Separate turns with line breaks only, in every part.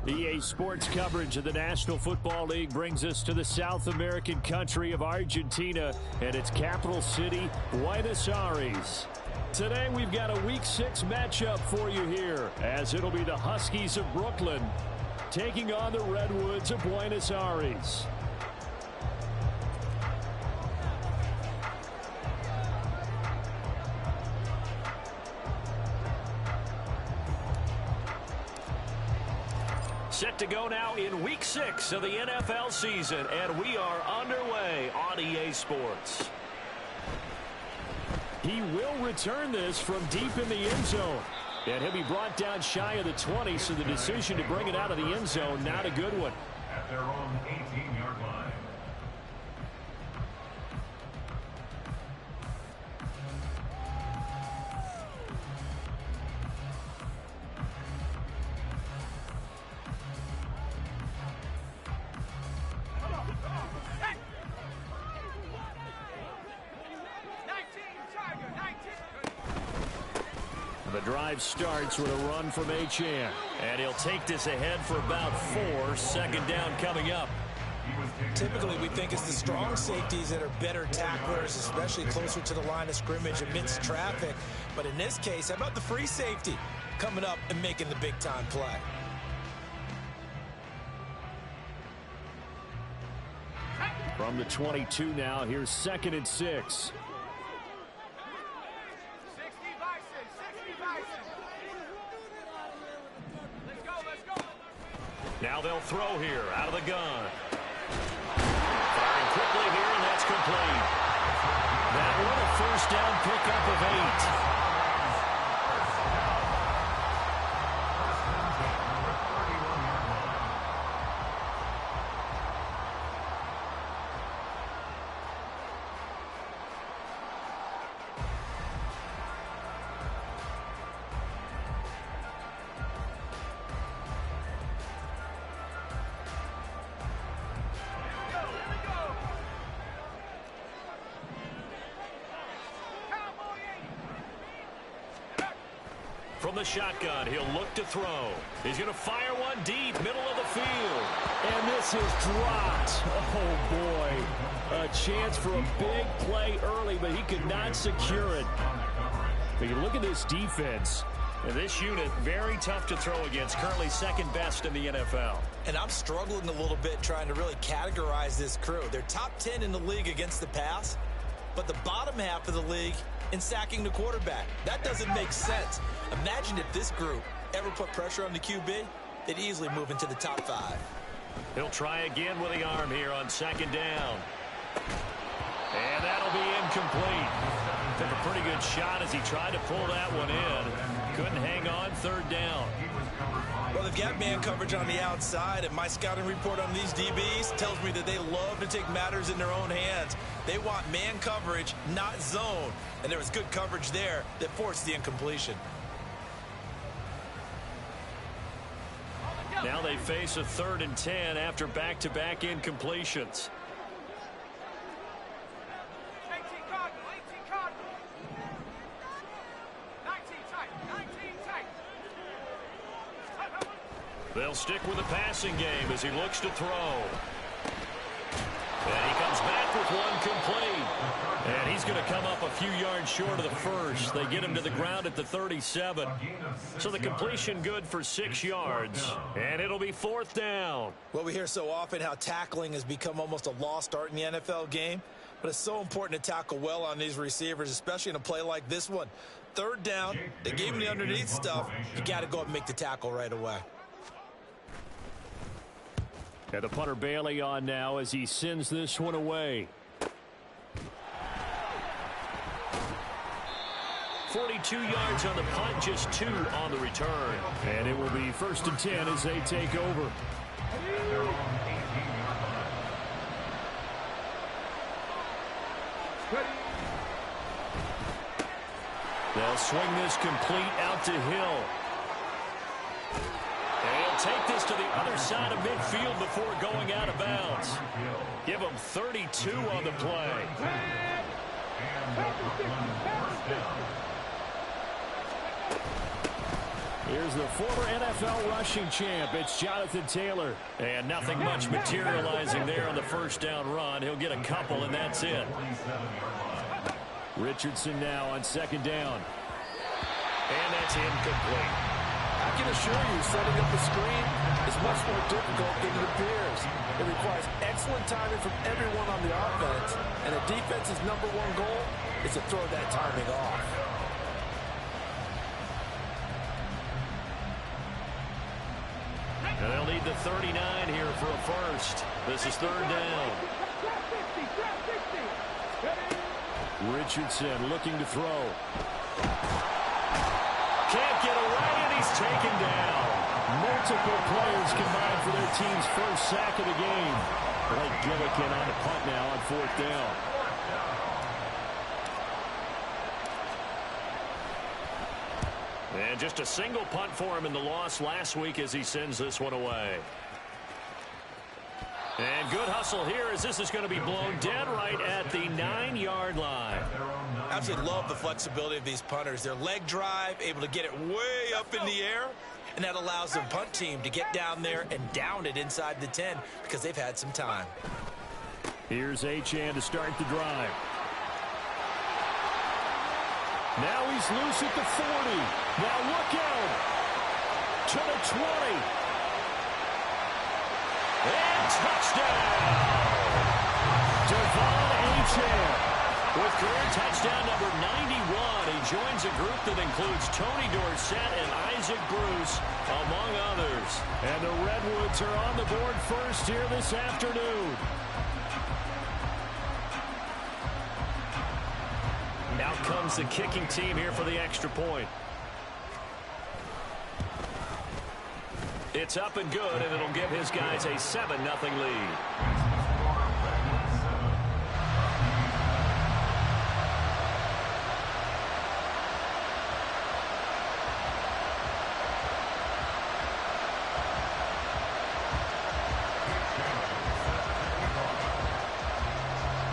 EA Sports coverage of the National Football League brings us to the South American country of Argentina and its capital city, Buenos Aires. Today we've got a Week 6 matchup for you here, as it'll be the Huskies of Brooklyn taking on the Redwoods of Buenos Aires. Set to go now in Week 6 of the NFL season, and we are underway on EA Sports. He will return this from deep in the end zone, and he'll be brought down shy of the 20, so the decision to bring it out of the end zone, not a good one.
At their own 18-yard line.
The drive starts with a run from Achane. And he'll take this ahead for about 4. Second down coming up.
Typically, we think it's the strong safeties that are better tacklers, especially closer to the line of scrimmage amidst traffic. But in this case, how about the free safety coming up and making the big-time play?
From the 22 now, here's 2nd and 6. Now they'll throw here out of the gun. Firing quickly here, and that's complete. That one a first down pickup of 8. From the shotgun, he'll look to throw. He's going to fire one deep, middle of the field. And this is dropped. Oh, boy. A chance for a big play early, but he could not secure it. But you look at this defense. And this unit, very tough to throw against. Currently second best in the NFL.
And I'm struggling a little bit trying to really categorize this crew. They're top 10 in the league against the pass, but the bottom half of the league in sacking the quarterback. That doesn't make sense. Imagine if this group ever put pressure on the QB, they'd easily move into the top 5.
He'll try again with the arm here on 2nd down. And that'll be incomplete. Took a pretty good shot as he tried to pull that one in. Couldn't hang on 3rd down.
Well, they've got man coverage on the outside, and my scouting report on these DBs tells me that they love to take matters in their own hands. They want man coverage, not zone. And there was good coverage there that forced the incompletion.
Now they face a 3rd and 10 after back-to-back incompletions. They'll stick with the passing game as he looks to throw. And he comes back with one complete. And he's going to come up a few yards short of the first. They get him to the ground at the 37. So the completion good for 6 yards. And it'll be 4th down.
Well, we hear so often how tackling has become almost a lost art in the NFL game. But it's so important to tackle well on these receivers, especially in a play like this one. 3rd down, they gave him the underneath stuff. You got to go up and make the tackle right away.
And the punter Bailey on now as he sends this one away. 42 yards on the punt, just 2 on the return. And it will be 1st and 10 as they take over. They'll swing this complete out to Hill. Take this to the other side of midfield before going out of bounds. Give him 32 on the play. Here's the former NFL rushing champ. It's Jonathan Taylor. And nothing much materializing there on the first down run. He'll get a couple, and that's it. Richardson now on second down. And that's incomplete.
I can assure you, setting up a screen is much more difficult than it appears. It requires excellent timing from everyone on the offense, and a defense's number one goal is to throw that timing off.
And they'll need the 39 here for a first. This is third down. Richardson looking to throw. Can't get away, and he's taken down. Multiple players combined for their team's first sack of the game. Blake Gillikin on the punt now on fourth down. And just a single punt for him in the loss last week as he sends this one away. And good hustle here as this is going to be blown dead right at the 9-yard line.
I absolutely love the flexibility of these punters. Their leg drive, able to get it way up in the air, and that allows the punt team to get down there and down it inside the 10 because they've had some time.
Here's Achane to start the drive. Now he's loose at the 40. Now look out. To the 20. And touchdown! Devon Achane with career touchdown number 91. He joins a group that includes Tony Dorsett and Isaac Bruce, among others. And the Redwoods are on the board first here this afternoon. Now comes the kicking team here for the extra point. It's up and good, and it'll give his guys a 7-0 lead.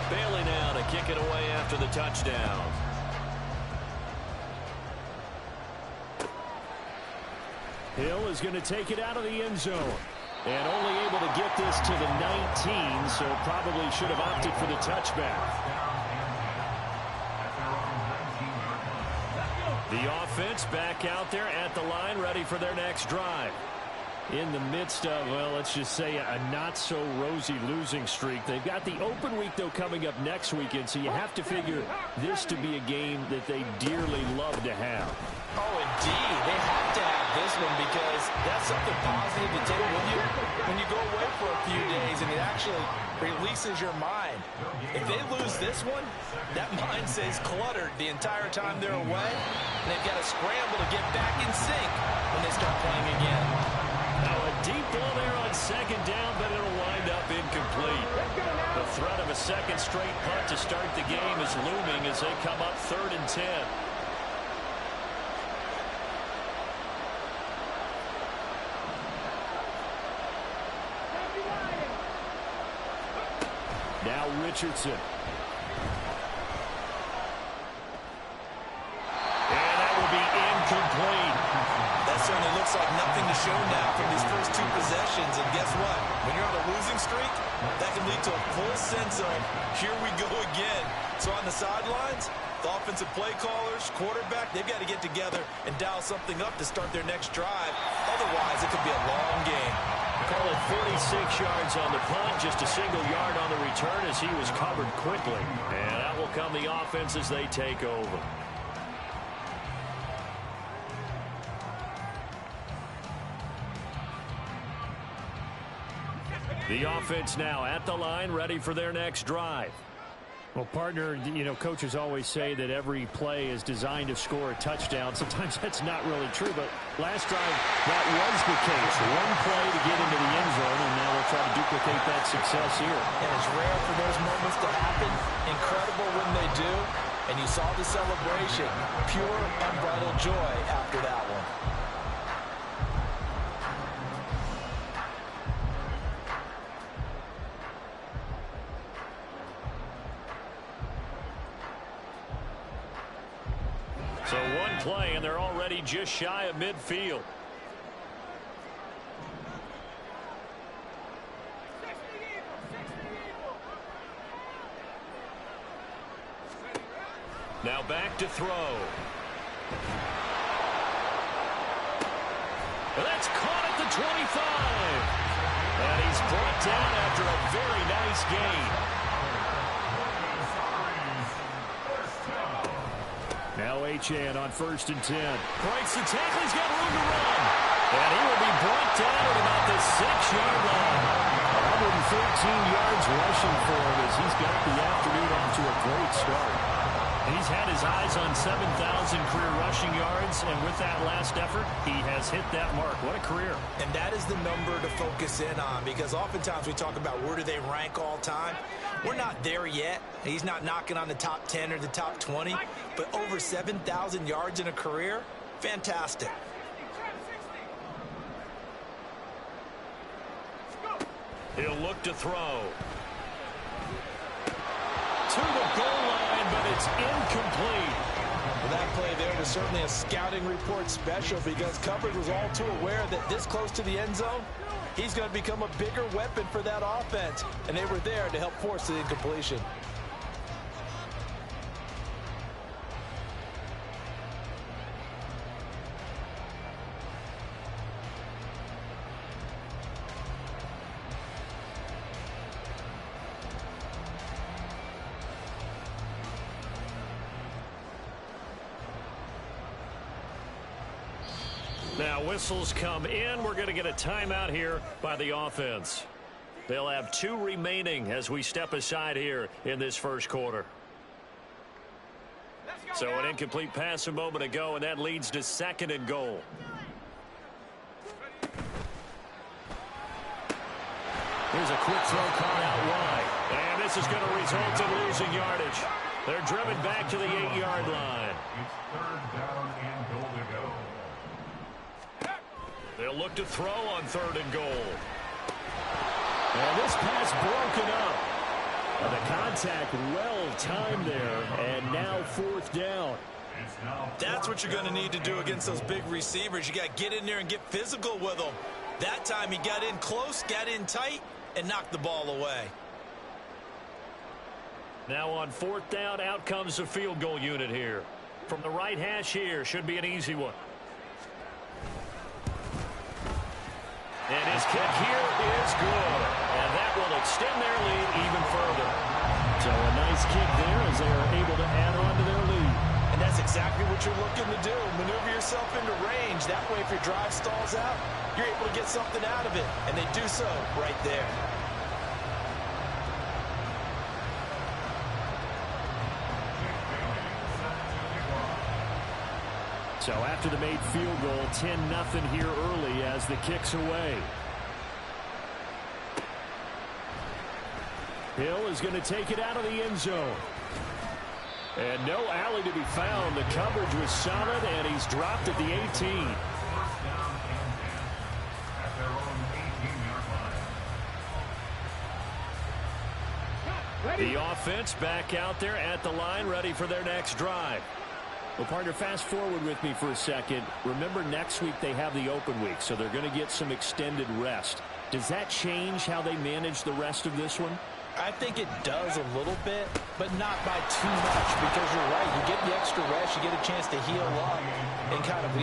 Bailey now to kick it away after the touchdown. Hill is going to take it out of the end zone. And only able to get this to the 19, so probably should have opted for the touchback. The offense back out there at the line, ready for their next drive. In the midst of, well, let's just say a not-so-rosy losing streak. They've got the open week, though, coming up next weekend, so you have to figure this to be a game that they dearly love to have.
Oh, indeed. They have to have this one because that's something positive to take with you when you go away for a few days, and it actually releases your mind. If they lose this one, that mind stays cluttered the entire time they're away, and they've got to scramble to get back in sync when they start playing again.
Now a deep ball there on second down, but it'll wind up incomplete. The threat of a second straight punt to start the game is looming as they come up 3rd and 10. Now Richardson. And that will be incomplete.
That certainly looks like nothing to show now from these first two possessions. And guess what? When you're on a losing streak, that can lead to a full sense of, here we go again. So on the sidelines, the offensive play callers, quarterback, they've got to get together and dial something up to start their next drive. Otherwise, it could be a long game.
Call it 46 yards on the punt, just a single yard on the return as he was covered quickly. And out will come the offense as they take over. The offense now at the line, ready for their next drive. Well, partner, you know, coaches always say that every play is designed to score a touchdown. Sometimes that's not really true, but last drive, that was the case. One play to get into the end zone, and now we'll try to duplicate that success here.
And it's rare for those moments to happen. Incredible when they do. And you saw the celebration. Pure, unbridled joy after that one.
So one play, and they're already just shy of midfield. Now back to throw. And that's caught at the 25. And he's brought down after a very nice gain. Now Achane on 1st and 10. Breaks the tackle. He's got room to run. And he will be brought down at about the 6-yard line. 113 yards rushing for him as he's got the afternoon off to a great start. He's had his eyes on 7,000 career rushing yards, and with that last effort, he has hit that mark. What a career.
And that is the number to focus in on, because oftentimes we talk about where do they rank all time. We're not there yet. He's not knocking on the top 10 or the top 20, but over 7,000 yards in a career, fantastic.
He'll look to throw. To the goal line, but it's incomplete.
Well, that play there was certainly a scouting report special, because coverage was all too aware that this close to the end zone, he's going to become a bigger weapon for that offense, and they were there to help force the incompletion.
Now whistles come in. We're going to get a timeout here by the offense. They'll have 2 remaining as we step aside here in this first quarter. So an incomplete pass a moment ago, and that leads to 2nd and goal. Here's a quick throw caught out wide. And this is going to result in losing yardage. They're driven back to the 8-yard line.
It's 3rd down and goal to go.
They'll look to throw on 3rd and goal. And this pass broken up. And the contact well timed there. And now 4th down.
That's what you're going to need to do against those big receivers. You got to get in there and get physical with them. That time he got in close, got in tight, and knocked the ball away.
Now on 4th down, out comes the field goal unit here. From the right hash here, should be an easy one. And his kick here is good. And that will extend their lead even further. So a nice kick there as they are able to add on to their lead.
And that's exactly what you're looking to do. Maneuver yourself into range. That way, if your drive stalls out, you're able to get something out of it. And they do so right there.
So after the made field goal, 10-0 here early as the kick's away. Hill is going to take it out of the end zone. And no alley to be found. The coverage was solid, and he's dropped at the 18.
First down and 10 at their own 18-yard line.
The offense back out there at the line, ready for their next drive. Well, partner, fast forward with me for a second. Remember, next week they have the open week, so they're going to get some extended rest. Does that change how they manage the rest of this one?
I think it does a little bit, but not by too much, because you're right. You get the extra rest, you get a chance to heal up and kind of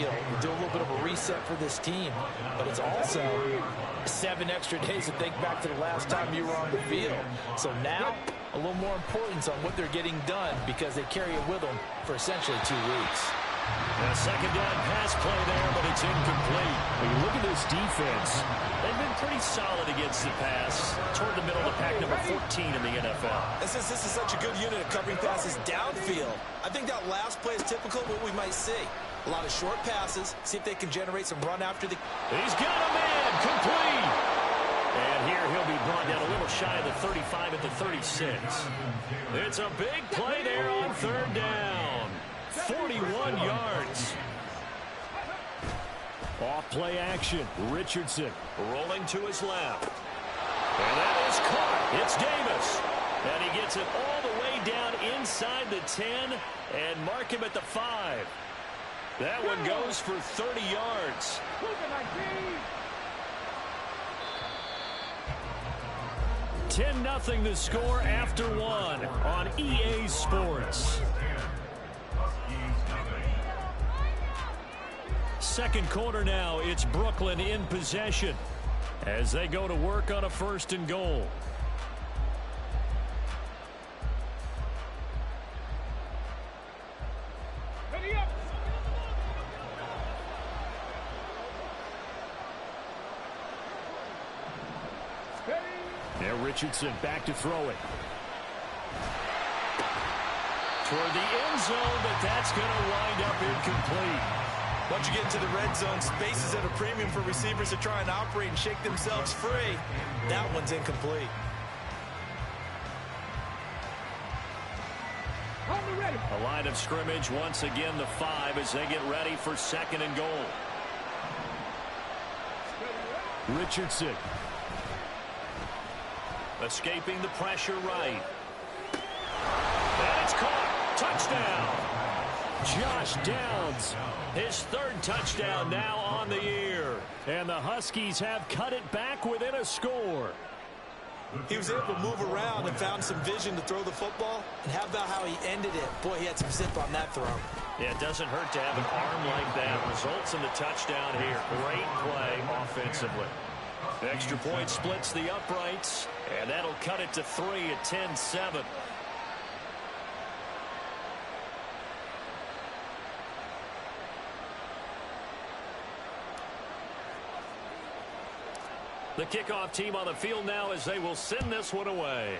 do a little bit of a reset for this team. But it's also 7 extra days to think back to the last time you were on the field. So now, a little more importance on what they're getting done, because they carry it with them for essentially 2 weeks.
A 2nd down pass play there, but it's incomplete. When you look at this defense, they've been pretty solid against the pass. Toward the middle of the pack, number 14 in the NFL.
This is such a good unit of covering passes downfield. I think that last play is typical of what we might see. A lot of short passes. See if they can generate some run after the...
He's got a man, complete. And here he'll be brought down a little shy of the 35 at the 36. It's a big play there on 3rd down. 41 yards. Off play action. Richardson rolling to his left. And that is caught. It's Davis. And he gets it all the way down inside the 10 and mark him at the 5. That one goes for 30 yards. 10-0 the score after 1 on EA Sports. second quarter now. It's Brooklyn in possession as they go to work on a 1st and goal. Now Richardson back to throw it. Toward the end zone, but that's going to wind up incomplete.
Once you get into the red zone, space is at a premium for receivers to try and operate and shake themselves free. That one's incomplete.
A line of scrimmage, once again the 5 as they get ready for 2nd and goal. Richardson. Escaping the pressure right. And it's caught. Touchdown. Josh Downs. His 3rd touchdown now on the year. And the Huskies have cut it back within a score.
He was able to move around and found some vision to throw the football. And how about how he ended it? Boy, he had some zip on that throw.
Yeah, it doesn't hurt to have an arm like that. Results in the touchdown here. Great play offensively. Extra point splits the uprights, and that'll cut it to 3 at 10-7. The kickoff team on the field now as they will send this one away.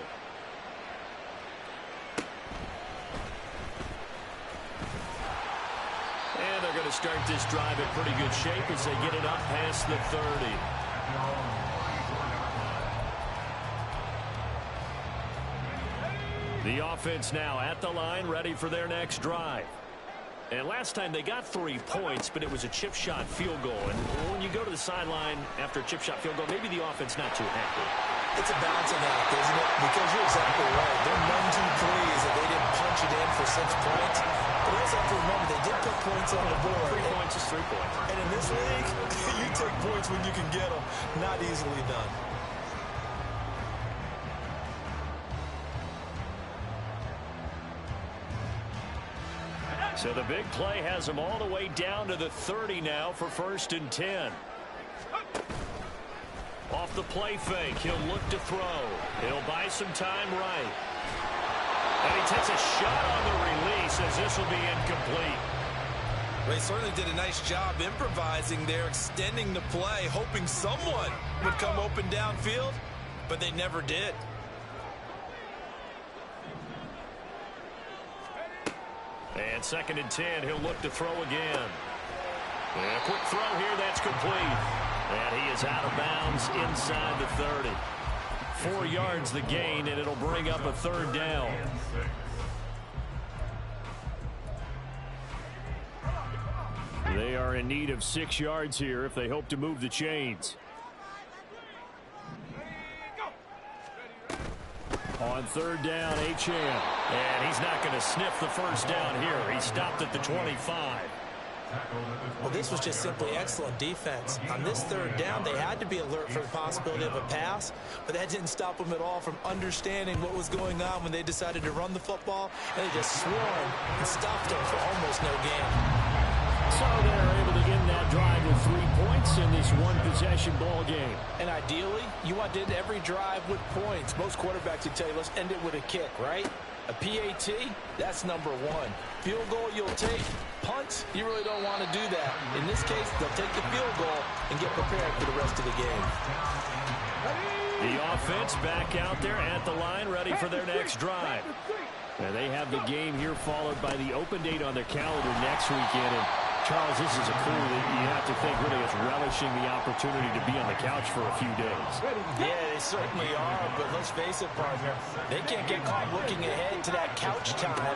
And they're going to start this drive in pretty good shape as they get it up past the 30. The offense now at the line, ready for their next drive. And last time they got 3 points, but it was a chip shot field goal. And when you go to the sideline after a chip shot field goal, maybe the offense not too happy.
It's a balancing act, isn't it? Because you're exactly right. They're none too pleased that they didn't punch it in for 6 points. But also have to remember, they did put points on the board.
3 points is 3 points.
And in this league, you take points when you can get them. Not easily done.
So the big play has him all the way down to the 30 now for 1st and 10. Off the play fake, he'll look to throw. He'll buy some time right. And he takes a shot on the release as this will be incomplete.
They certainly did a nice job improvising there, extending the play, hoping someone would come open downfield, but they never did.
And 2nd and 10, he'll look to throw again. And a quick throw here, that's complete. And he is out of bounds inside the 30. 4 yards the gain, and it'll bring up a 3rd down. They are in need of 6 yards here if they hope to move the chains. On 3rd down, Achane. And he's not going to sniff the 1st down here. He stopped at the 25.
Well, this was just simply excellent defense. On this 3rd down, they had to be alert for the possibility of a pass, but that didn't stop them at all from understanding what was going on when they decided to run the football, and they just swarmed and stopped them for almost no gain.
So they're able to end that drive with 3 points in this one-possession ball game.
And ideally, you want to end every drive with points. Most quarterbacks would tell you, let's end it with a kick, right? A PAT, that's number 1. Field goal, you'll take. Punt, you really don't want to do that. In this case, they'll take the field goal and get prepared for the rest of the game.
The offense back out there at the line, ready for their next drive. And they have the game here followed by the open date on their calendar next weekend. And Charles, this is a crew that you have to think really is relishing the opportunity to be on the couch for a few days.
Yeah, they certainly are, but let's face it, partner. They can't get caught looking ahead to that couch time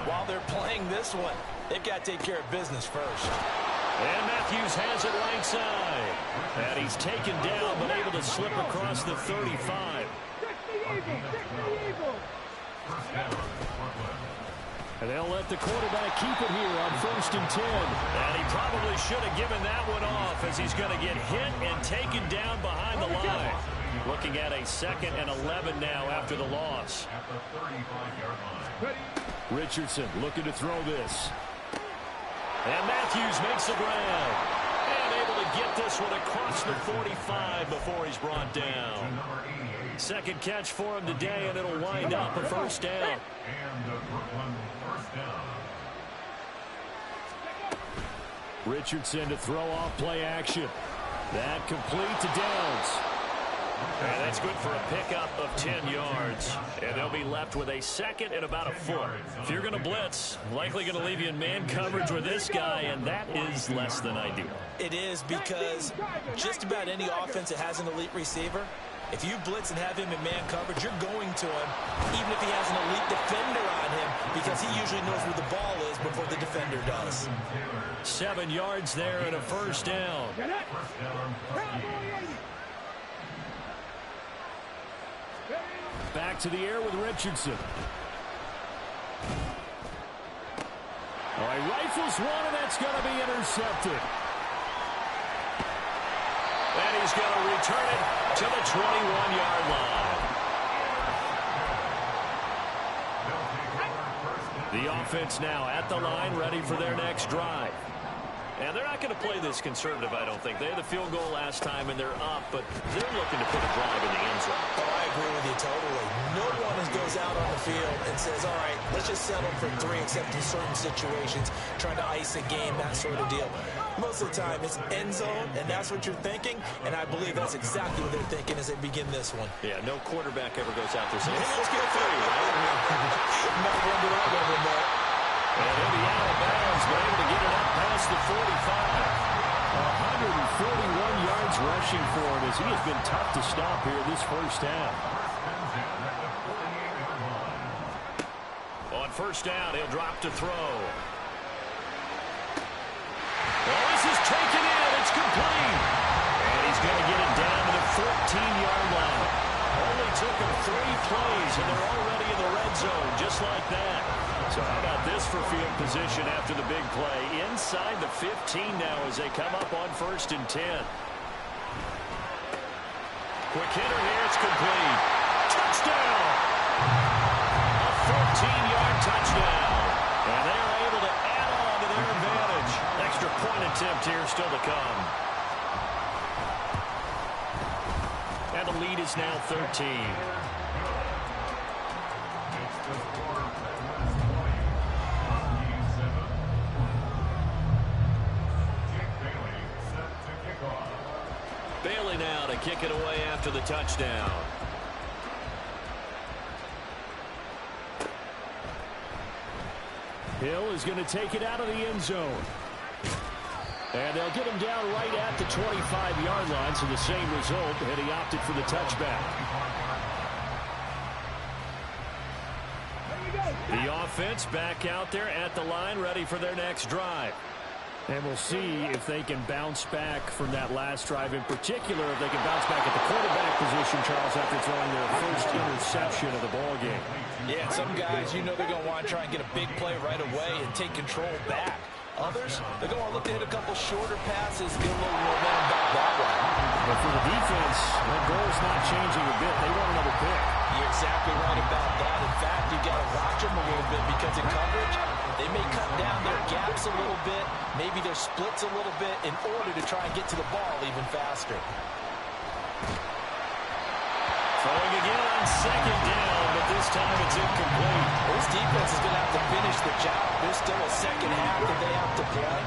while they're playing this one. They've got to take care of business first.
And Matthews has it right side. And he's taken down, but able to slip across the 35. And they'll let the quarterback keep it here on 1st and 10. And he probably should have given that one off as he's going to get hit and taken down behind the line. Looking at a 2nd and 11 now after the loss. Richardson looking to throw this. And Matthews makes the grab. get this one across the 45 before he's brought down. Second catch for him today, and it'll wind up a first down.
And the Brooklyn first down.
Richardson to throw off play action. That complete to Downs. And that's good for a pickup of 10 yards. And they'll be left with a second and about a foot. If you're going to blitz, likely going to leave you in man coverage with this guy, and that is less than ideal.
It is, because just about any offense that has an elite receiver, if you blitz and have him in man coverage, you're going to him, even if he has an elite defender on him, because he usually knows where the ball is before the defender does.
7 yards there and a first down. Back to the air with Richardson. All right, rifles one, and that's going to be intercepted. And he's going to return it to the 21-yard line. The offense now at the line, ready for their next drive. And they're not going to play this conservative, I don't think. They had the field goal last time, and they're up, but they're looking to put a drive in the end zone.
Oh, I agree with you totally. No one goes out on the field and says, all right, let's just settle for 3, except in certain situations, trying to ice a game, that sort of deal. Most of the time, it's end zone, and that's what you're thinking, and I believe that's exactly what they're thinking as they begin this one.
Yeah, no quarterback ever goes out there saying, hey, let's get 3, right?
Not one to that level, Matt.
And he'll be out of bounds, but able to get it up past the 45. 141 yards rushing for him, as he has been tough to stop here this first half. On first down, he'll drop to throw. Well, this is taken in. It's complete. And he's going to get it down to the 14-yard line. Only took him 3 plays, and they're already in the red zone, just like that. So how about this for field position after the big play? Inside the 15 now as they come up on 1st and 10. Quick hitter here. It's complete. Touchdown! A 14-yard touchdown. And they are able to add on to their advantage. Extra point attempt here still to come. And the lead is now 13. Bailey now to kick it away after the touchdown. Hill is going to take it out of the end zone. And they'll get him down right at the 25-yard line, so the same result, and he opted for the touchback. The offense back out there at the line, ready for their next drive. And we'll see if they can bounce back from that last drive, in particular if they can bounce back at the quarterback position, Charles, after throwing their first interception of the ballgame.
Yeah, some guys, you know they're going to want to try and get a big play right away and take control back. Others, they're going to look to hit a couple shorter passes, get a little momentum back that way.
But for the defense, that goal's not changing a bit. They want another pick.
You're exactly right about that. In fact, you got to watch them a little bit, because in coverage, they may cut down their gaps a little bit, maybe their splits a little bit, in order to try and get to the ball even faster.
Throwing again on 2nd down, but this time it's incomplete.
This defense is going to have to finish the job. There's still a second half that they have to play.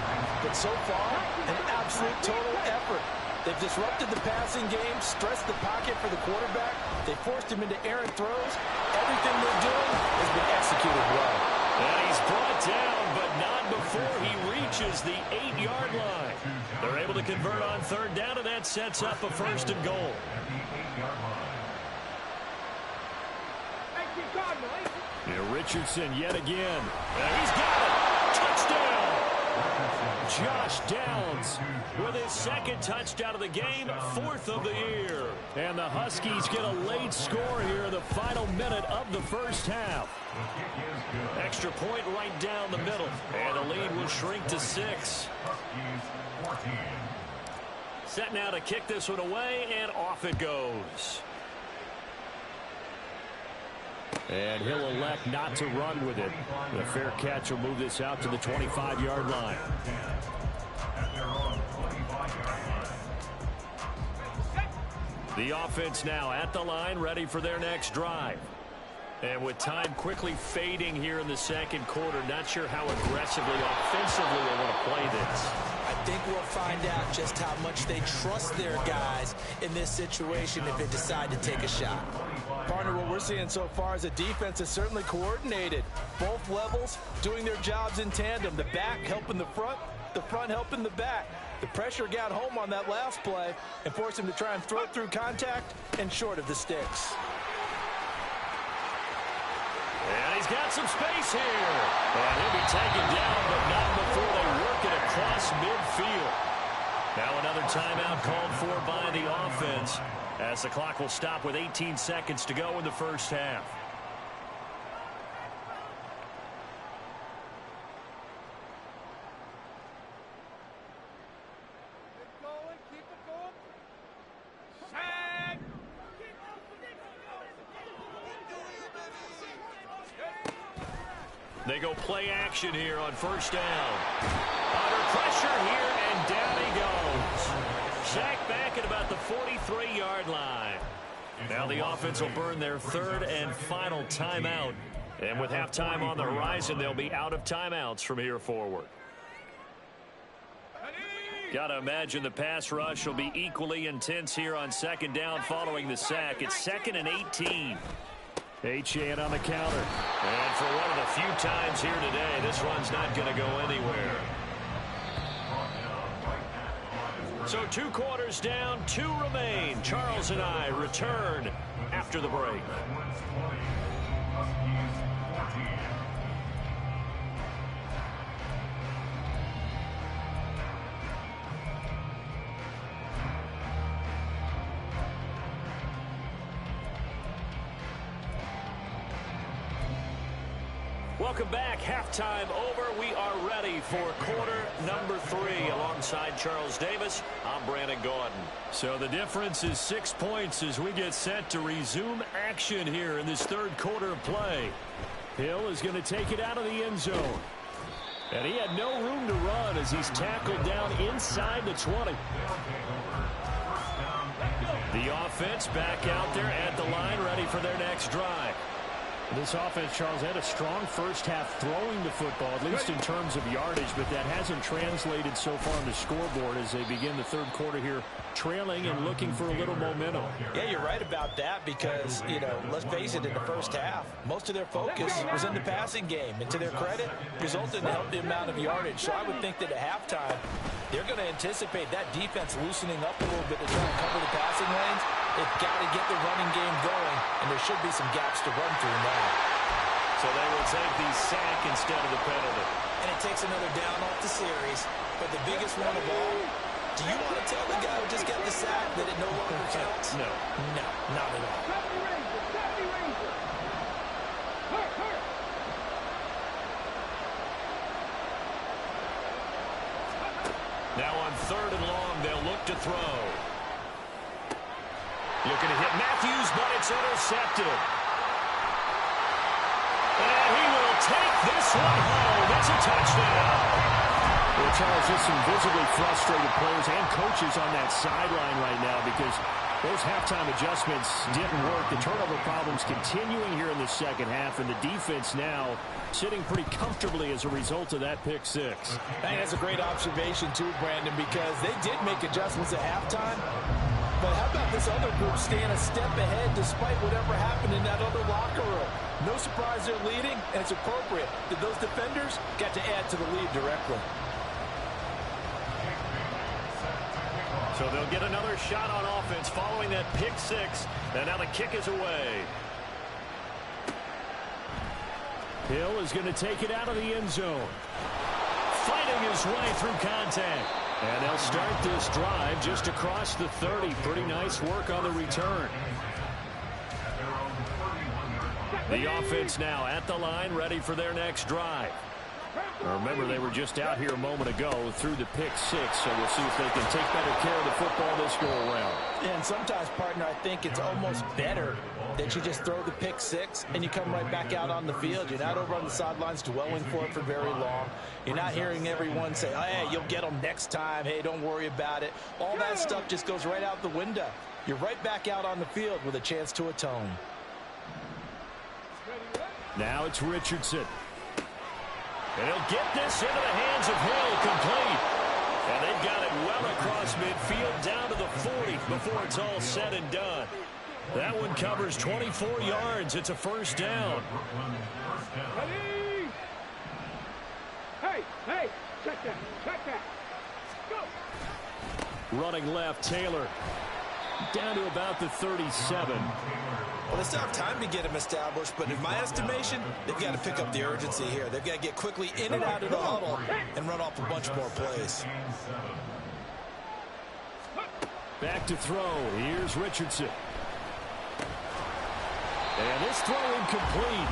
But so far, an absolute total effort. They've disrupted the passing game, stressed the pocket for the quarterback. They forced him into errant throws. Everything they're doing has been executed well.
And he's brought down, but not before he reaches the 8-yard line. They're able to convert on 3rd down, and that sets up a 1st and goal. Here, Richardson yet again. And he's got it. Touchdown! Josh Downs with his 2nd touchdown of the game, 4th of the year. And the Huskies get a late score here in the final minute of the first half. Extra point right down the middle. And the lead will shrink to 6. Set now to kick this one away, and off it goes. And he'll elect not to run with it. The fair catch will move this out to the 25-yard line. The offense now at the line, ready for their next drive. And with time quickly fading here in the second quarter, not sure how aggressively, offensively they want to play this.
I think we'll find out just how much they trust their guys in this situation if they decide to take a shot.
Partner, what we're seeing so far is the defense is certainly coordinated. Both levels doing their jobs in tandem. The back helping the front helping the back. The pressure got home on that last play and forced him to try and throw through contact and short of the sticks.
And he's got some space here. And he'll be taken down, but not before they work it across midfield. Now another timeout called for by the offense as the clock will stop with 18 seconds to go in the first half. They go play action here on first down. Under pressure here, and down he goes. Sacked back at about the 43-yard line. Now the offense will burn their third and final timeout. And with halftime on the horizon, they'll be out of timeouts from here forward. Got to imagine the pass rush will be equally intense here on second down following the sack. It's 2nd and 18. Achane on the counter. And for one of the few times here today, this one's not going to go anywhere. So 2 quarters down, 2 remain. Charles and I return after the break. Welcome back. Halftime over. We are ready for quarter number 3. Alongside Charles Davis, I'm Brandon Gordon. So the difference is 6 points as we get set to resume action here in this third quarter of play. Hill is going to take it out of the end zone. And he had no room to run as he's tackled down inside the 20. The offense back out there at the line, ready for their next drive. This offense, Charles, had a strong first half throwing the football, at least in terms of yardage, but that hasn't translated so far on the scoreboard as they begin the third quarter here, trailing and looking for a little momentum.
Yeah, you're right about that because, let's face it, in the first half, most of their focus was in the passing game. And to their credit, resulted in a healthy amount of yardage. So I would think that at halftime, they're going to anticipate that defense loosening up a little bit to try and cover the passing lanes. They've got to get the running game going, and there should be some gaps to run through now.
So they will take the sack instead of the penalty.
And it takes another down off the series. But the biggest one of all, do you want to tell the guy who just got the sack that it no longer counts?
No.
No, not at all.
Now on 3rd and long, they'll look to throw. Looking to hit Matthews, but it's intercepted. And he will take this one home. It's a touchdown. Well, Charles, there's some visibly frustrated players and coaches on that sideline right now because those halftime adjustments didn't work. The turnover problems continuing here in the second half, and the defense now sitting pretty comfortably as a result of that pick six.
I think that's a great observation too, Brandon, because they did make adjustments at halftime. But how about this other group staying a step ahead despite whatever happened in that other locker room? No surprise they're leading, and it's appropriate that those defenders got to add to the lead directly.
So they'll get another shot on offense following that pick six, and now the kick is away. Hill is going to take it out of the end zone. Fighting his way through contact. And they'll start this drive just across the 30. Pretty nice work on the return. The offense now at the line, ready for their next drive. Remember, they were just out here a moment ago through the pick six, so we'll see if they can take better care of the football this go-around.
And sometimes, partner, I think it's almost better that you just throw the pick six and you come right back out on the field. You're not over on the sidelines dwelling for it for very long. You're not hearing everyone say, hey, you'll get them next time. Hey, don't worry about it. All that stuff just goes right out the window. you're right back out on the field with a chance to atone.
Now it's Richardson. And he'll get this into the hands of Hill, complete. And they've got it well across midfield down to the 40 before it's all said and done. That one covers 24 yards. It's a first down.
Hey, check that. Go.
Running left, Taylor. Down to about the 37.
Well, they still have time to get him established, but in my estimation, they've got to pick up the urgency here. They've got to get quickly in and out of the huddle and run off a bunch more plays.
Back to throw. Here's Richardson. And this throw incomplete.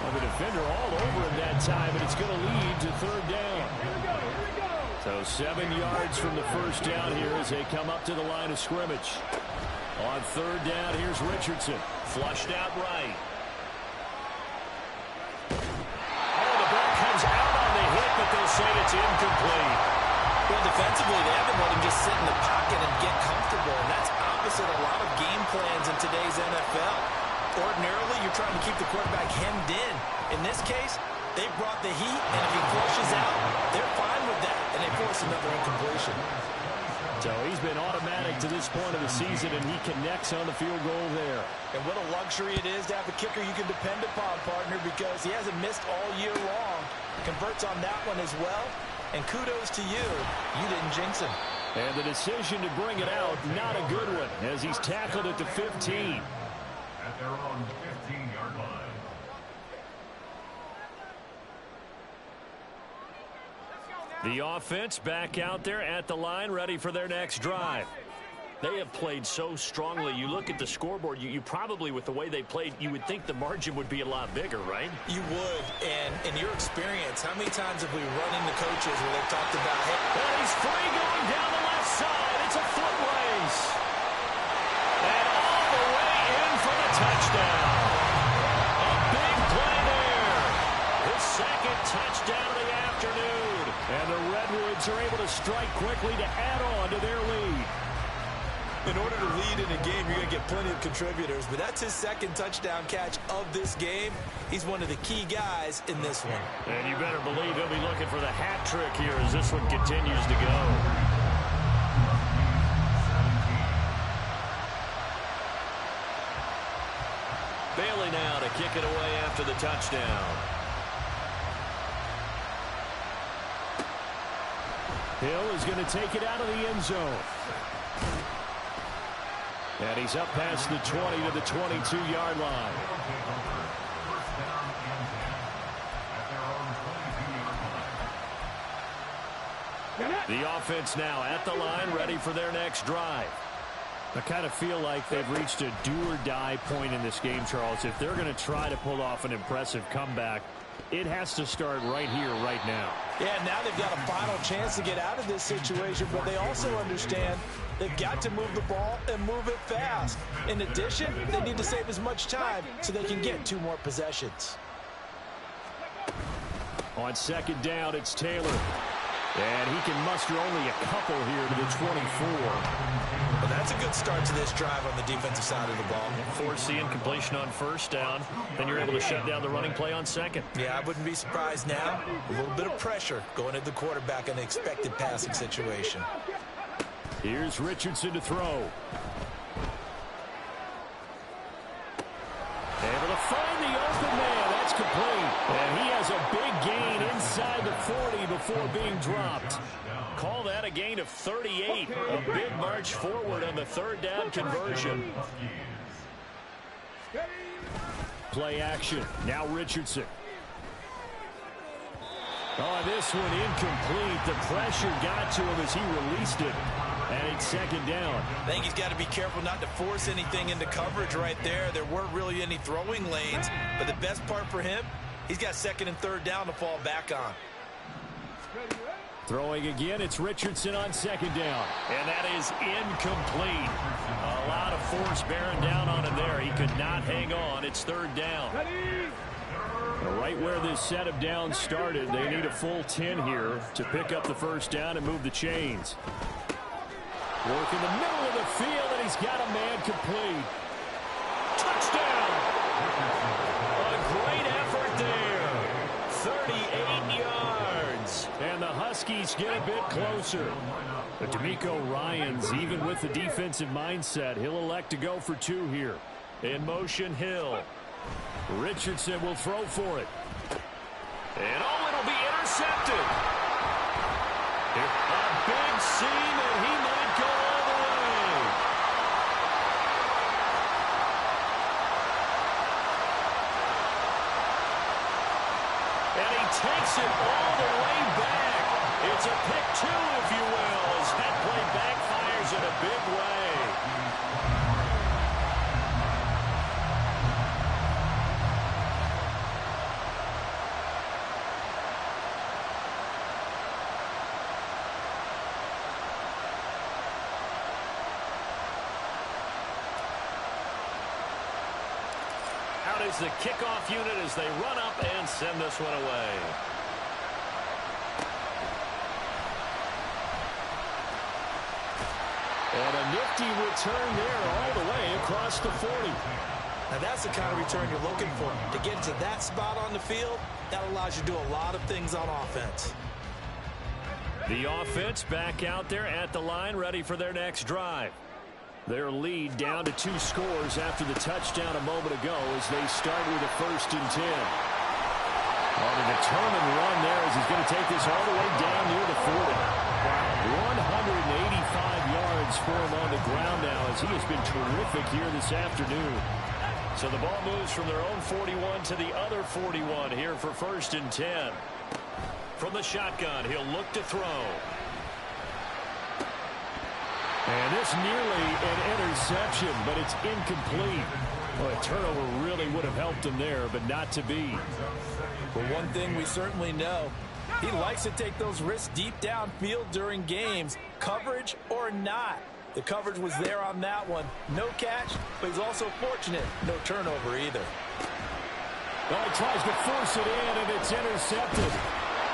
Well, the defender all over him that time, and it's going to lead to third down. So 7 yards from the first down here as they come up to the line of scrimmage. On third down, here's Richardson. Flushed out right. Oh, the ball comes out on the hit, but they'll say it's incomplete.
Well, defensively, they haven't let him just sit in the pocket and get comfortable, and that's opposite a lot of game plans in today's NFL. Ordinarily, you're trying to keep the quarterback hemmed in. In this case, they brought the heat, and if he flushes out, they're fine with that, and they force another incompletion.
So he's been automatic to this point of the season, and he connects on the field goal there.
And what a luxury it is to have a kicker you can depend upon, partner, because he hasn't missed all year long. Converts on that one as well. And kudos to you. You didn't jinx him.
And the decision to bring it out, not a good one, as he's tackled at the 15.
At their own 15-yard line.
The offense back out there at the line, ready for their next drive. They have played so strongly. You look at the scoreboard, you probably, with the way they played, you would think the margin would be a lot bigger, right?
You would. And in your experience, how many times have we run into coaches where they've talked about, hey,
and he's free going down the left side. It's a foot race. And all the way in for the touchdown. A big play there. His second touchdown of the afternoon. And the Redwoods are able to strike quickly to add on to their lead.
in order to lead in a game, you're going to get plenty of contributors, but that's his second touchdown catch of this game. He's one of the key guys in this one.
And you better believe he'll be looking for the hat trick here as this one continues to go. Bailey now to kick it away after the touchdown. Hill is going to take it out of the end zone. And he's up past the 20 to the 22-yard line. The offense now at the line, ready for their next drive. I kind of feel like they've reached a do-or-die point in this game, Charles. If they're going to try to pull off an impressive comeback, it has to start right here, right now.
Yeah, now they've got a final chance to get out of this situation, but they also understand they've got to move the ball and move it fast. In addition, they need to save as much time so they can get 2 more possessions.
On second down, it's Taylor. And he can muster only a couple here to the 24.
Well, that's a good start to this drive on the defensive side of the ball.
Force the incompletion on first down. Then you're able to shut down the running play on second.
Yeah, I wouldn't be surprised now. A little bit of pressure going at the quarterback in an expected passing situation.
Here's Richardson to throw. Able to find the open man. That's complete. And he has a big gain inside the 40 before being dropped. Call that a gain of 38. A big march forward on the third down conversion. Play action. Now Richardson. Oh, this one incomplete. The pressure got to him as he released it. And it's second down.
I think he's got to be careful not to force anything into coverage right there. There weren't really any throwing lanes. But the best part for him, he's got second and third down to fall back on.
Throwing again, it's Richardson on second down. And that is incomplete. A lot of force bearing down on him there. He could not hang on. It's third down. Right where this set of downs started, they need a full 10 here to pick up the first down and move the chains. Work in the middle of the field, and he's got a man complete. Touchdown! A great effort there. 38 yards. And the Huskies get a bit closer. But D'Amico Ryans, even with the defensive mindset, he'll elect to go for 2 here. In motion, Hill. Richardson will throw for it. And it'll be intercepted. A big seam, and he might go all the way. And he takes it all the way back. It's a pick 2, if you will, as that play backfires in a big way. Out is the kickoff unit as they run up and send this one away. And a nifty return there all the way across the 40.
Now that's the kind of return you're looking for. To get to that spot on the field, that allows you to do a lot of things on offense.
The offense back out there at the line, ready for their next drive. Their lead down to 2 scores after the touchdown a moment ago as they start with a 1st and 10. On a determined run there as he's going to take this all the way down near the 40. 185 yards for him on the ground now as he has been terrific here this afternoon. So the ball moves from their own 41 to the other 41 here for 1st and 10. From the shotgun, he'll look to throw. And this nearly an interception, but it's incomplete. Well, a turnover really would have helped him there, but not to be.
But one thing we certainly know, he likes to take those risks deep downfield during games, coverage or not. The coverage was there on that one. No catch, but he's also fortunate. No turnover either.
Well, he tries to force it in, and it's intercepted.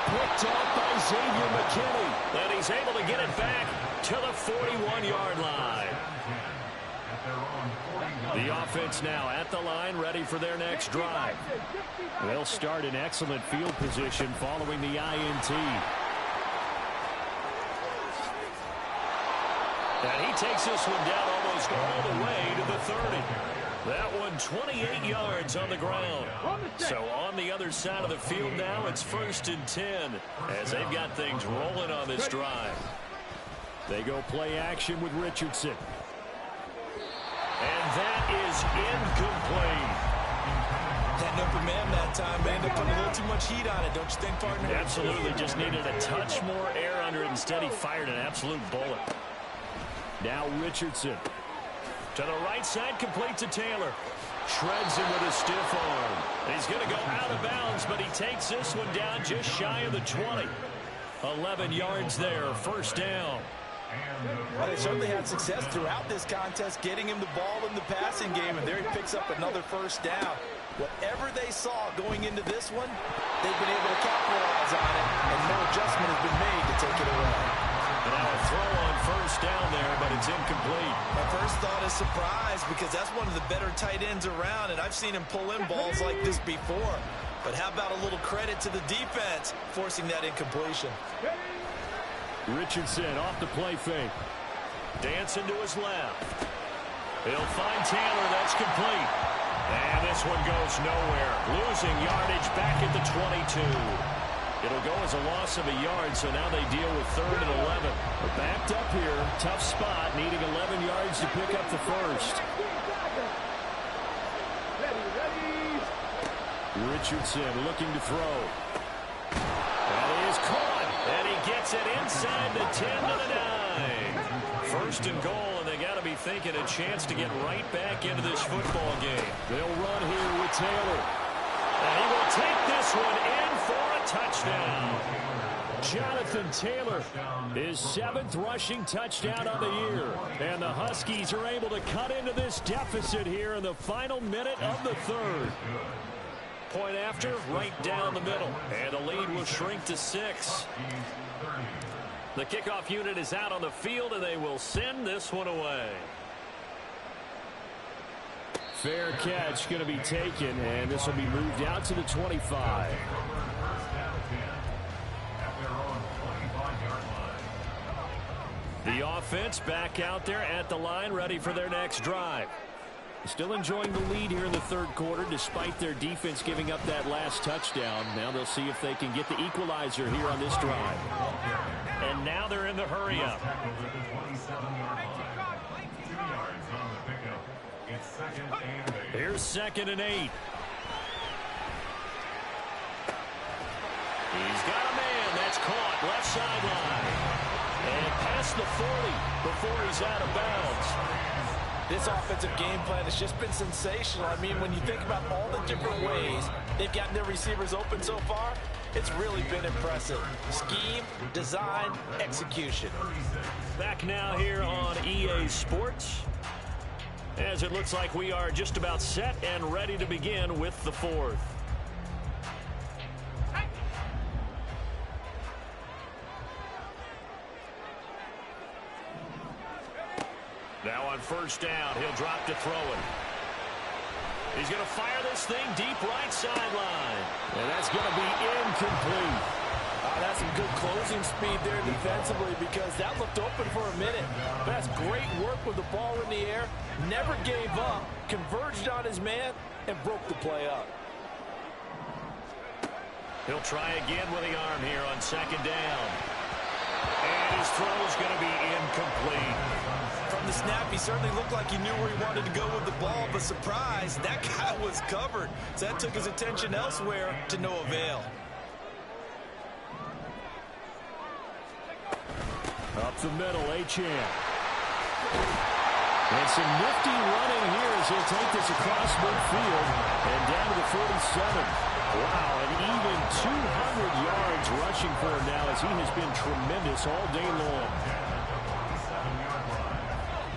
Picked up by Xavier McKinney. And he's able to get it back to the 41-yard line. The offense now at the line, ready for their next drive. They'll start in excellent field position following the INT. And he takes this one down almost all the way to the 30. That one 28 yards on the ground. So on the other side of the field now, it's 1st and 10 as they've got things rolling on this drive. They go play action with Richardson. And that is incomplete.
That open man that time may end up putting a little too much heat on it, don't you think, partner?
Absolutely. Just needed a touch more air under it. Instead, he fired an absolute bullet. Now Richardson. To the right side, complete to Taylor. Shreds him with a stiff arm. He's going to go out of bounds, but he takes this one down just shy of the 20. 11 yards there, 1st down.
Well, they certainly had success throughout this contest getting him the ball in the passing game, and there he picks up another 1st down. Whatever they saw going into this one, they've been able to capitalize on it, and no adjustment has been made to take it away.
And now a throw on 1st down there, but it's incomplete.
My first thought is surprise because that's one of the better tight ends around, and I've seen him pull in balls like this before. But how about a little credit to the defense forcing that incompletion?
Richardson off the play fake. Dancing to his left. He'll find Taylor. That's complete. And this one goes nowhere. Losing yardage back at the 22. It'll go as a loss of a yard, so now they deal with 3rd and 11. They're backed up here. Tough spot, needing 11 yards to pick up the 1st. Richardson looking to throw. And he is caught. And he gets it inside the 10 to the 9. 1st and goal, and they got to be thinking a chance to get right back into this football game. They'll run here with Taylor. And he will take this one in for a touchdown. Jonathan Taylor, his 7th rushing touchdown on the year. And the Huskies are able to cut into this deficit here in the final minute of the 3rd. Point after, right down the middle. And the lead will shrink to 6. The kickoff unit is out on the field, and they will send this one away. Fair catch going to be taken, and this will be moved out to the 25. The offense back out there at the line, ready for their next drive. Still enjoying the lead here in the third quarter, despite their defense giving up that last touchdown. Now they'll see if they can get the equalizer here on this drive. And now they're in the hurry-up. Here's 2nd and 8. He's got a man. That's caught left sideline. And past the 40 before he's out of bounds.
This offensive game plan has just been sensational. I mean, when you think about all the different ways they've gotten their receivers open so far, it's really been impressive. Scheme, design, execution.
Back now here on EA Sports, as it looks like we are just about set and ready to begin with the fourth. Now on first down, he'll drop to throw it. He's going to fire this thing deep right sideline. And that's going to be incomplete.
That's some good closing speed there defensively, because that looked open for a minute. But that's great work with the ball in the air. Never gave up, converged on his man, and broke the play up.
He'll try again with the arm here on 2nd down. And his throw is going to be incomplete.
From the snap, he certainly looked like he knew where he wanted to go with the ball, but surprise, that guy was covered. So that took his attention elsewhere to no avail.
Up the middle, Achane. And some nifty running here as he'll take this across midfield and down to the 47. Wow, and even 200 yards rushing for him now, as he has been tremendous all day long.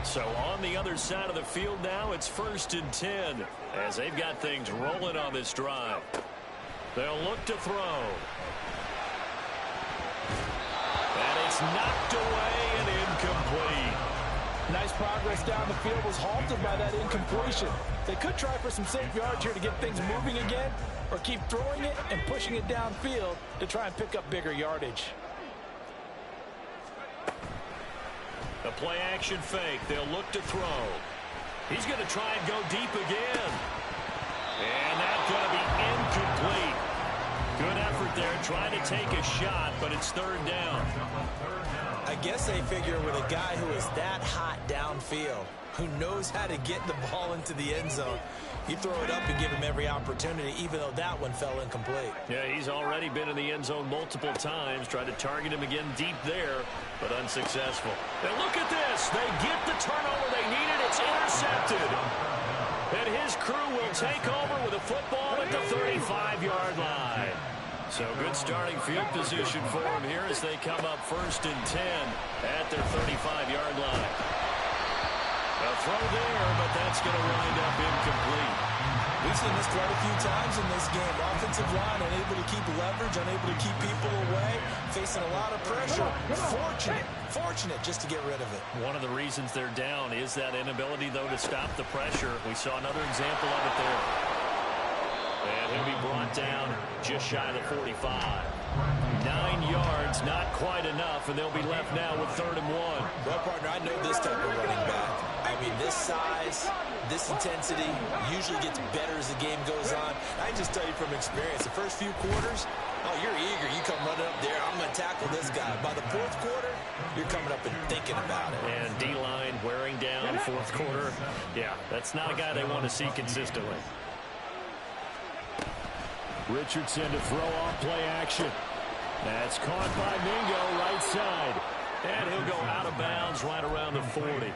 So on the other side of the field now, it's 1st and 10 as they've got things rolling on this drive. They'll look to throw. And it's knocked away and incomplete.
Nice progress down the field was halted by that incompletion. They could try for some safe yards here to get things moving again, or keep throwing it and pushing it downfield to try and pick up bigger yardage.
A play-action fake. They'll look to throw. He's going to try and go deep again. And that's going to be incomplete. Good effort there, trying to take a shot, but it's 3rd down.
I guess they figure with a guy who is that hot downfield, who knows how to get the ball into the end zone, you throw it up and give him every opportunity, even though that one fell incomplete.
Yeah, he's already been in the end zone multiple times, tried to target him again deep there, but unsuccessful. And look at this. They get the turnover they needed. It's intercepted. And his crew will take over with a football at the 35-yard line. So good starting field position for him here as they come up 1st and 10 at their 35-yard line. A throw there, but that's going to wind up incomplete.
We've seen this quite a few times in this game. Offensive line unable to keep leverage, unable to keep people away, facing a lot of pressure. Fortunate just to get rid of it.
One of the reasons they're down is that inability, though, to stop the pressure. We saw another example of it there. And he'll be brought down just shy of the 45. 9 yards, not quite enough, and they'll be left now with 3rd and 1.
Well, partner, I know this type of running back. I mean, this size, this intensity usually gets better as the game goes on. I can just tell you from experience, the first few quarters, oh, you're eager. You come running up there, I'm going to tackle this guy. By the 4th quarter, you're coming up and thinking about it.
And D-line wearing down 4th quarter. Yeah, that's not a guy they want to see consistently. Richardson to throw off play action. That's caught by Mingo, right side. And he'll go out of bounds right around the 40.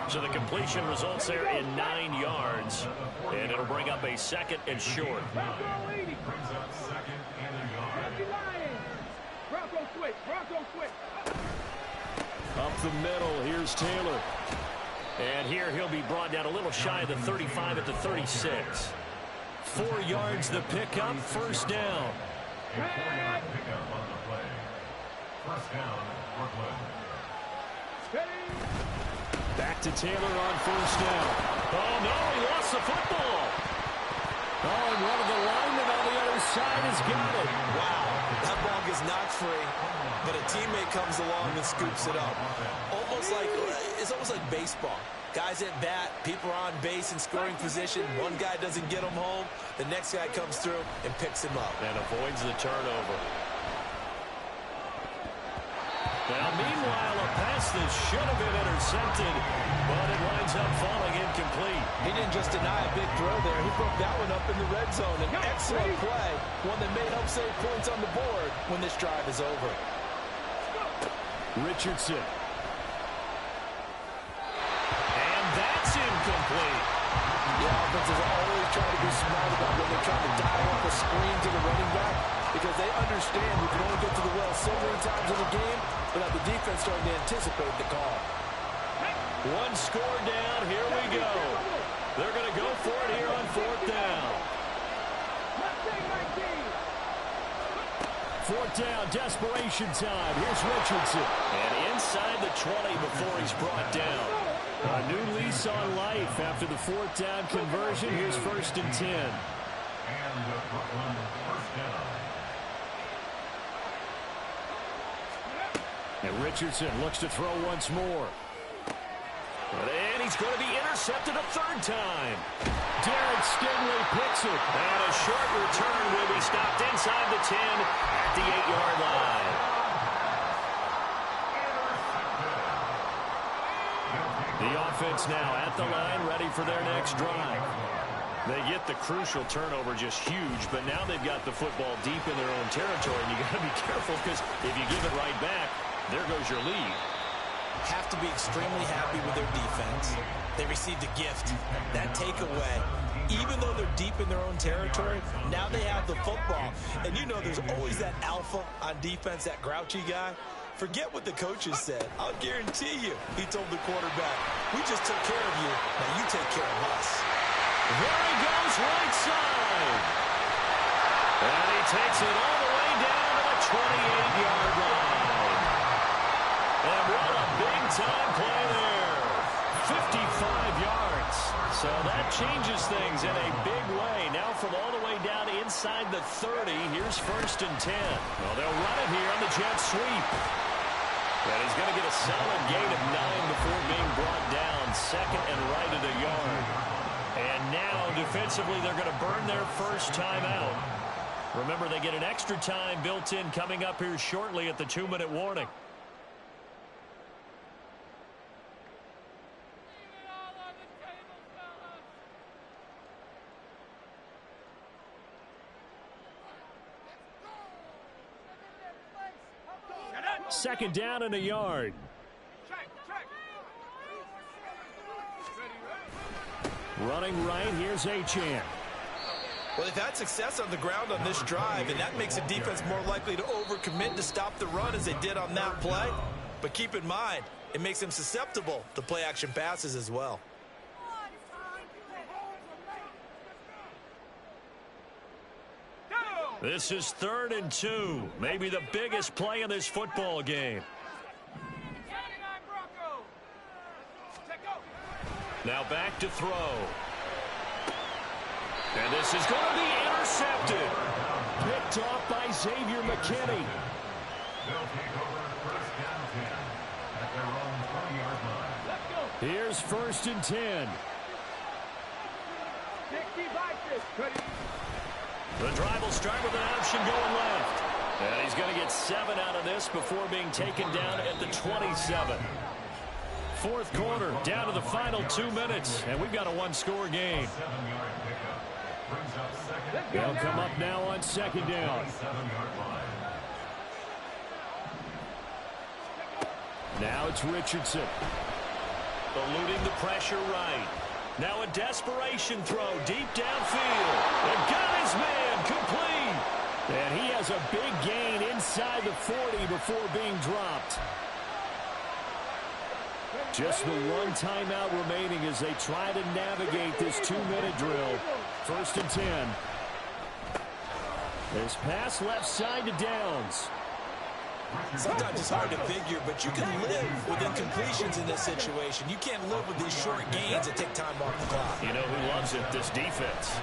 So the completion results there in 9 yards. And it'll bring up a 2nd and short. Up the middle, here's Taylor. And here he'll be brought down a little shy of the 35 at the 36. 4 yards the pickup, 1st down. Back to Taylor on 1st down. Oh, no, he lost the football. Oh, and one of the linemen on the other side has got it.
Wow, that ball gets knocked free, but a teammate comes along and scoops it up. It's almost like baseball. Guys at bat, people are on base in scoring position. One guy doesn't get him home. The next guy comes through and picks him up.
And avoids the turnover. Now, meanwhile, a pass that should have been intercepted, but it winds up falling incomplete.
He didn't just deny a big throw there. He broke that one up in the red zone. An excellent play, one that may help save points on the board when this drive is over.
Richardson. And that's incomplete.
Yeah, offenses are always trying to be smart about when they're trying to dial up a screen to the running back because they understand you can only get to the well so many times in a game without the defense starting to anticipate the call.
One score down. Here we go. They're going to go for it here on fourth down. Fourth down, desperation time. Here's Richardson. And inside the 20 before he's brought down. A new lease on life after the fourth down conversion. Here's 1st and 10.
And Brooklyn, first down.
And Richardson looks to throw once more. And he's going to be intercepted a third time. Derek Stingley picks it. And a short return will be stopped inside the 10 at the 8-yard line. The offense now at the line, ready for their next drive. They get the crucial turnover, just huge, but now they've got the football deep in their own territory, and you got to be careful because if you give it right back, there goes your lead.
Have to be extremely happy with their defense. They received a gift. That takeaway, even though they're deep in their own territory, now they have the football. And you know there's always that alpha on defense, that grouchy guy. Forget what the coaches said. I'll guarantee you, he told the quarterback, we just took care of you. Now you take care of us.
There he goes, right side. And he takes it all the way down to the 28-yard line. And what a big-time play there. 55 yards. So that changes things in a big way. Now from all the way down inside the 30, here's 1st and 10. Well, they'll run it here on the jet sweep. And he's going to get a solid gain of 9 before being brought down. 2nd and right at a yard. And now, defensively, they're going to burn their first timeout. Remember, they get an extra time built in coming up here shortly at the 2-minute warning. Second down and a yard. Running right, here's Achane.
Well, they've had success on the ground on this drive, and that makes the defense more likely to overcommit to stop the run as they did on that play. But keep in mind, it makes them susceptible to play-action passes as well.
This is 3rd and 2. Maybe the biggest play in this football game. Now back to throw. And this is going to be intercepted. Picked off by Xavier McKinney.
They'll take over first down 10 at their own 20-yard line.
Here's 1st and 10. The drive will start with an option going left. And he's going to get 7 out of this before being taken down at the 27. Fourth quarter, down to the final 2 minutes, and we've got a one-score game.
7-yard pickup. Brings up second.
They'll come up now on 2nd down.
7-yard line.
Now it's Richardson. Eluding the pressure right. Now a desperation throw deep downfield. And got his man complete. And he has a big gain inside the 40 before being dropped. Just the one timeout remaining as they try to navigate this 2-minute drill. 1st and 10. This pass left side to Downs.
Sometimes it's hard to figure, but you can live with incompletions in this situation. You can't live with these short gains that take time off the clock.
You know who loves it? This defense.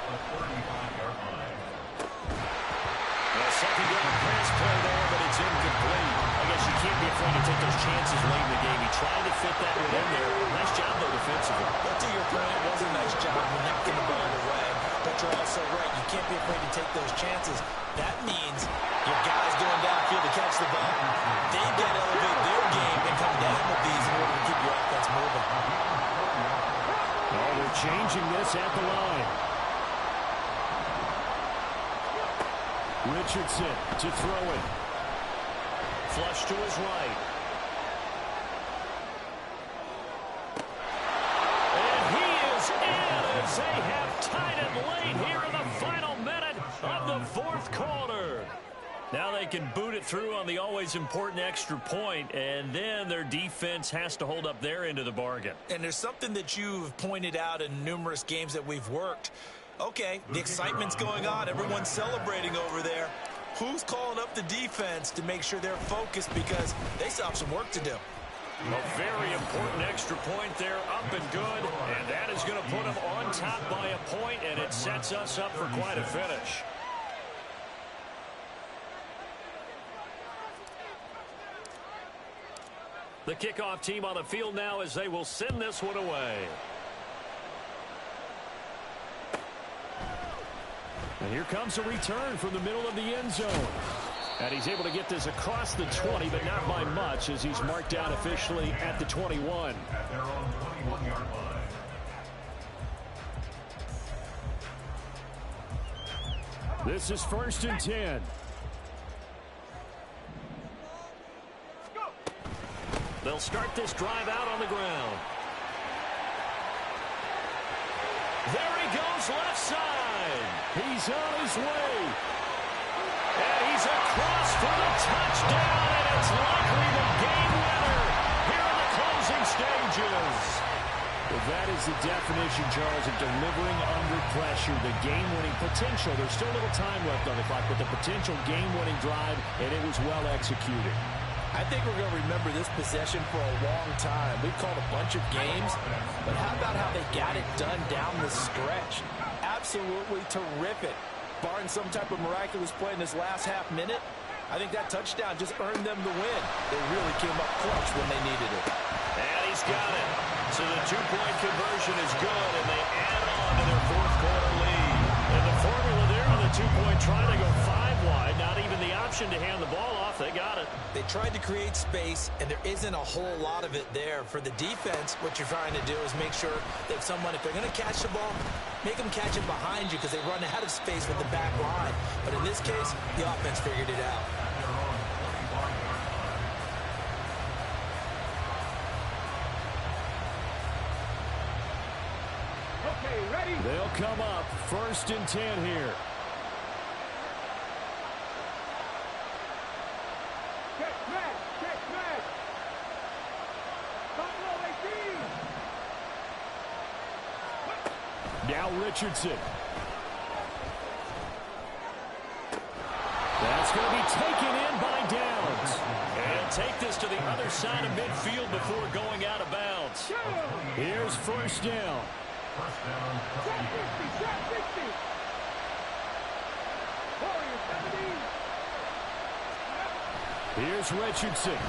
Second down pass play there, but it's incomplete. I guess you can't be afraid to take those chances late in the game. He tried to fit that one in there. Nice job, though, defensively.
But to your point, it was a nice job of knocking the ball away. But you're also right. You can't be afraid to take those chances. That means your guys going downfield to catch the ball, they've got to elevate their game and come down with these in order to keep your offense moving.
Oh, they're changing this at the line. Richardson to throw it. Flush to his right. And he is in as they have tied it late here in the final minute of the fourth quarter. Now they can boot it through on the always important extra point, and then their defense has to hold up their end of the bargain.
And there's something that you've pointed out in numerous games that we've worked. Okay, the excitement's going on. Everyone's celebrating over there. Who's calling up the defense to make sure they're focused because they still have some work to do?
A very important extra point there, up and good, and that is going to put them on top by a point, and it sets us up for quite a finish. The kickoff team on the field now as they will send this one away. And here comes a return from the middle of the end zone. And he's able to get this across the 20, but not by much as he's marked down officially at the 21.
At their own 21-yard line.
This is 1st and 10. They'll start this drive out on the ground. There he goes, left side. He's on his way. And he's across for the touchdown, and it's likely the game winner here in the closing stages. Well, that is the definition, Charles, of delivering under pressure. The game-winning potential. There's still a little time left on the clock, but the potential game-winning drive, and it was well executed.
I think we're going to remember this possession for a long time. We've called a bunch of games, but how about how they got it done down the stretch? Absolutely terrific. Barring some type of miraculous play in this last half minute, I think that touchdown just earned them the win. They really came up clutch when they needed it.
And he's got it. So the two-point conversion is good, and they add on to their fourth quarter lead. And the formula there on the two-point try to go 5 wide. Not even the option to hand the ball off. They got it.
They tried to create space, and there isn't a whole lot of it there. For the defense, what you're trying to do is make sure that if they're going to catch the ball, make them catch it behind you because they run out of space with the back line. But in this case, the offense figured it out.
Okay, ready?
They'll come up 1st and 10 here.
Check smash, check smash. Buffalo 18.
Now Richardson. That's going to be taken in by Downs. And take this to the other side of midfield before going out of bounds. Here's 1st down.
First down.
Shot 60, shot 60. Warriors 17.
Here's Richardson.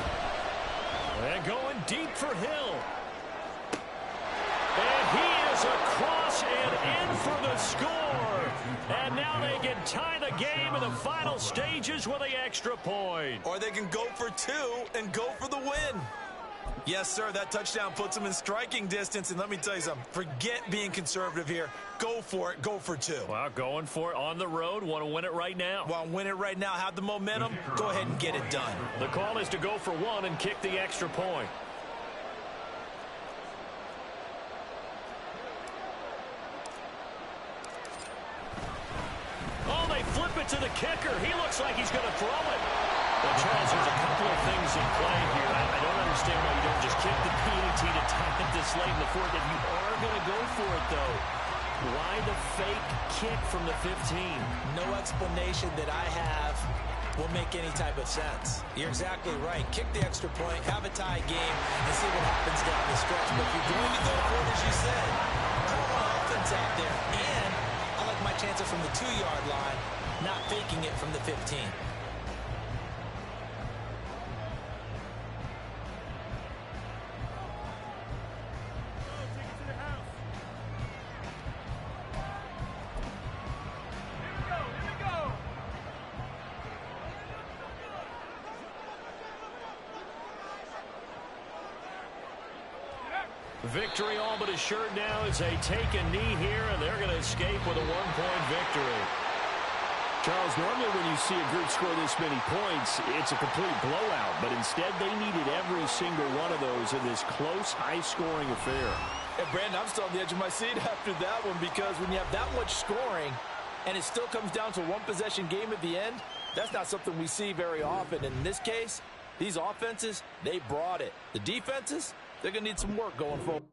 And going deep for Hill. And he is across and in for the score. And now they can tie the game in the final stages with the extra point.
Or they can go for 2 and go for the win. Yes, sir, that touchdown puts them in striking distance. And let me tell you something, forget being conservative here. Go for it, go for 2.
Well, going for it on the road. Want to win it right now.
Want to win it right now, have the momentum, go ahead and get it done.
The call is to go for 1 and kick the extra point. Oh, they flip it to the kicker. He looks like he's going to throw it. Well, Charles, there's a couple of things in play here. I don't understand why you don't just kick the PAT to tie it this late in the fourth. If you are going to go for it, though, why the fake kick from the 15?
No explanation that I have will make any type of sense. You're exactly right. Kick the extra point, have a tie game, and see what happens down the stretch. But if you're going to go for it, as you said, I don't want offense out there. And I like my chances from the 2-yard line, not faking it from the 15.
Victory all but assured now as they take a knee here, and they're going to escape with a 1-point victory.
Charles, normally when you see a group score this many points, it's a complete blowout, but instead they needed every single one of those in this close, high-scoring affair.
And Brandon, I'm still on the edge of my seat after that one, because when you have that much scoring and it still comes down to a one-possession game at the end, that's not something we see very often. And in this case, these offenses, they brought it. The defenses, they're going to need some work going forward.